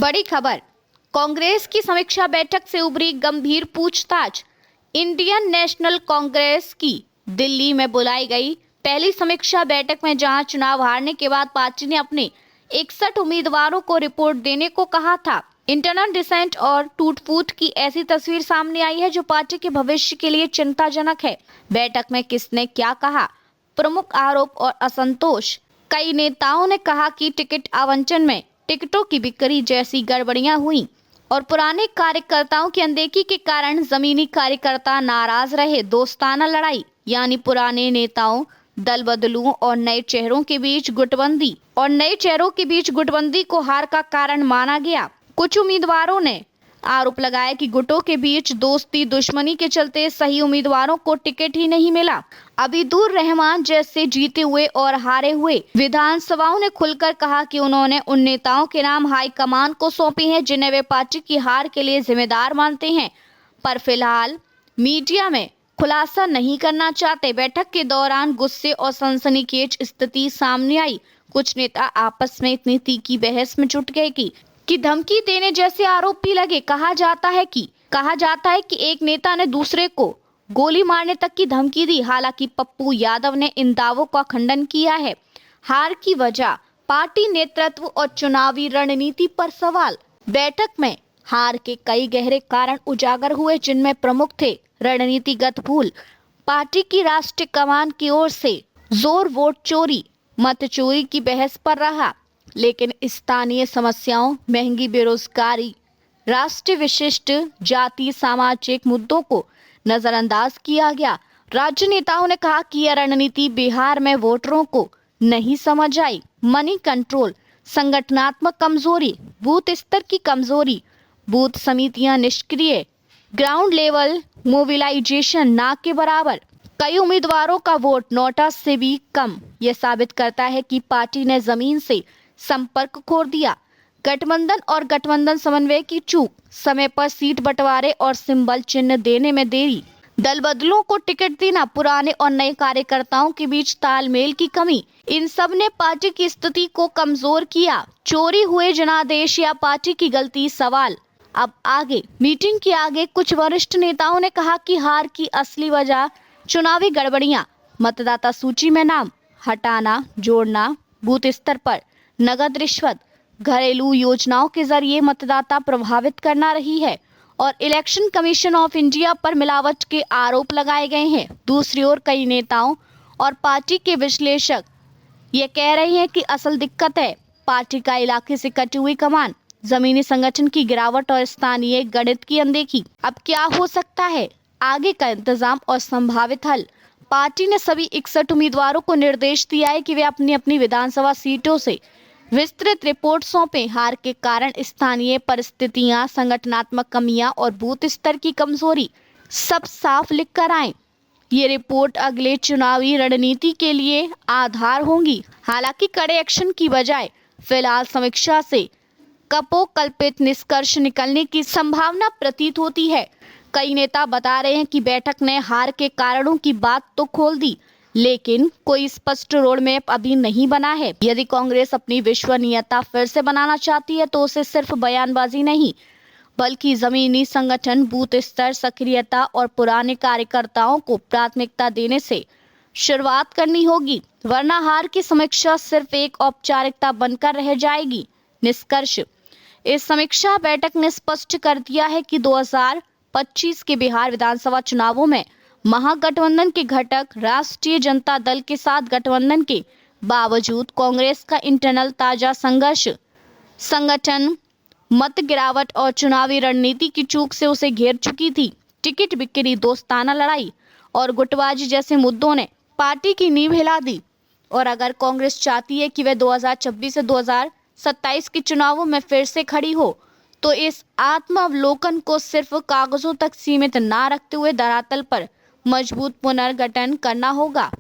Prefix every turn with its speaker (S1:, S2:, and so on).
S1: बड़ी खबर। कांग्रेस की समीक्षा बैठक से उभरी गंभीर पूछताछ। इंडियन नेशनल कांग्रेस की दिल्ली में बुलाई गई पहली समीक्षा बैठक में जहां चुनाव हारने के बाद पार्टी ने अपने 61 उम्मीदवारों को रिपोर्ट देने को कहा था, इंटरनल डिसेंट और टूट-फूट की ऐसी तस्वीर सामने आई है जो पार्टी के भविष्य के लिए चिंताजनक है। बैठक में किसने क्या कहा? प्रमुख आरोप और असंतोष। कई नेताओं ने कहा कि टिकट आवंटन में टिकटों की बिक्री जैसी गड़बड़ियां हुई और पुराने कार्यकर्ताओं की अनदेखी के कारण जमीनी कार्यकर्ता नाराज रहे। दोस्ताना लड़ाई यानी पुराने नेताओं, दल बदलुओं और नए चेहरों के बीच गुटबंदी को हार का कारण माना गया। कुछ उम्मीदवारों ने आरोप लगाया कि गुटों के बीच दोस्ती दुश्मनी के चलते सही उम्मीदवारों को टिकट ही नहीं मिला। अबीदुर रहमान जैसे जीते हुए और हारे हुए विधानसभाओं ने खुलकर कहा कि उन्होंने उन नेताओं के नाम हाईकमान को सौंपे हैं जिन्हें वे पार्टी की हार के लिए जिम्मेदार मानते हैं, पर फिलहाल मीडिया में खुलासा नहीं करना चाहते। बैठक के दौरान गुस्से और सनसनीखेज स्थिति सामने आई। कुछ नेता आपस में इतनी तीखी बहस में जुट गए कि धमकी देने जैसे आरोप भी लगे। कहा जाता है कि एक नेता ने दूसरे को गोली मारने तक की धमकी दी। हालांकि पप्पू यादव ने इन दावों का खंडन किया है। हार की वजह, पार्टी नेतृत्व और चुनावी रणनीति पर सवाल। बैठक में हार के कई गहरे कारण उजागर हुए जिनमें प्रमुख थे रणनीतिगत भूल, पार्टी की राष्ट्रीय कमान की ओर से जोर वोट चोरी, मत चोरी की बहस पर रहा, लेकिन स्थानीय समस्याओं, महंगी बेरोजगारी, राष्ट्रीय विशिष्ट जाति सामाजिक मुद्दों को नजरअंदाज किया गया। राज्य नेताओं ने कहा कि यह रणनीति बिहार में वोटरों को नहीं समझ आई। मनी कंट्रोल, संगठनात्मक कमजोरी, बूथ स्तर की कमजोरी, बूथ समितियां निष्क्रिय, ग्राउंड लेवल मोबिलाइजेशन ना के बराबर, कई उम्मीदवारों का वोट नोटा से भी कम। यह साबित करता है कि पार्टी ने जमीन से संपर्क खो दिया। गठबंधन और गठबंधन समन्वय की चूक, समय पर सीट बंटवारे और सिंबल चिन्ह देने में देरी, दल बदलुओं को टिकट देना, पुराने और नए कार्यकर्ताओं के बीच तालमेल की कमी, इन सब ने पार्टी की स्थिति को कमजोर किया। चोरी हुए जनादेश या पार्टी की गलती? सवाल अब आगे। मीटिंग के आगे कुछ वरिष्ठ नेताओं ने कहा कि हार की असली वजह चुनावी गड़बड़ियां, मतदाता सूची में नाम हटाना जोड़ना, बूथ स्तर पर नगद रिश्वत, घरेलू योजनाओं के जरिए मतदाता प्रभावित करना रही है और इलेक्शन कमीशन ऑफ इंडिया पर मिलावट के आरोप लगाए गए हैं। दूसरी ओर कई नेताओं और पार्टी के विश्लेषक ये कह रहे हैं कि असल दिक्कत है पार्टी का इलाके से कटी हुई कमान, जमीनी संगठन की गिरावट और स्थानीय गणित की अनदेखी। अब क्या हो सकता है? आगे का इंतजाम और संभावित हल। पार्टी ने सभी 61 उम्मीदवारों को निर्देश दिया है कि वे अपनी अपनी विधानसभा सीटों से विस्तृत रिपोर्ट सौंपें। हार के कारण स्थानीय परिस्थितियां, संगठनात्मक कमियां और बूथ स्तर की कमजोरी सब साफ लिख कर आए। ये रिपोर्ट अगले चुनावी रणनीति के लिए आधार होंगी। हालांकि कड़े एक्शन की बजाय फिलहाल समीक्षा से कपोकल्पित निष्कर्ष निकलने की संभावना प्रतीत होती है। कई नेता बता रहे हैं कि बैठक ने हार के कारणों की बात तो खोल दी, लेकिन कोई स्पष्ट रोड मैप अभी नहीं बना है। यदि कांग्रेस अपनी विश्वसनीयता फिर से बनाना चाहती है तो उसे सिर्फ बयानबाजी नहीं बल्कि जमीनी संगठन, बूथ स्तर सक्रियता और पुराने कार्यकर्ताओं को प्राथमिकता देने से शुरुआत करनी होगी, वरना हार की समीक्षा सिर्फ एक औपचारिकता बनकर रह जाएगी। निष्कर्ष, इस समीक्षा बैठक ने स्पष्ट कर दिया है कि 2025 के बिहार विधानसभा चुनावों में महागठबंधन के घटक राष्ट्रीय जनता दल के साथ गठबंधन के बावजूद कांग्रेस का इंटरनल ताजा संघर्ष, संगठन मत गिरावट और चुनावी रणनीति की चूक से उसे घेर चुकी थी। टिकट बिक्री, दोस्ताना लड़ाई और गुटबाजी जैसे मुद्दों ने पार्टी की नींव हिला दी। और अगर कांग्रेस चाहती है कि वह 2026 से 2027 के चुनावों में फिर से खड़ी हो तो इस आत्मावलोकन को सिर्फ कागजों तक सीमित ना रखते हुए धरातल पर मजबूत पुनर्गठन करना होगा।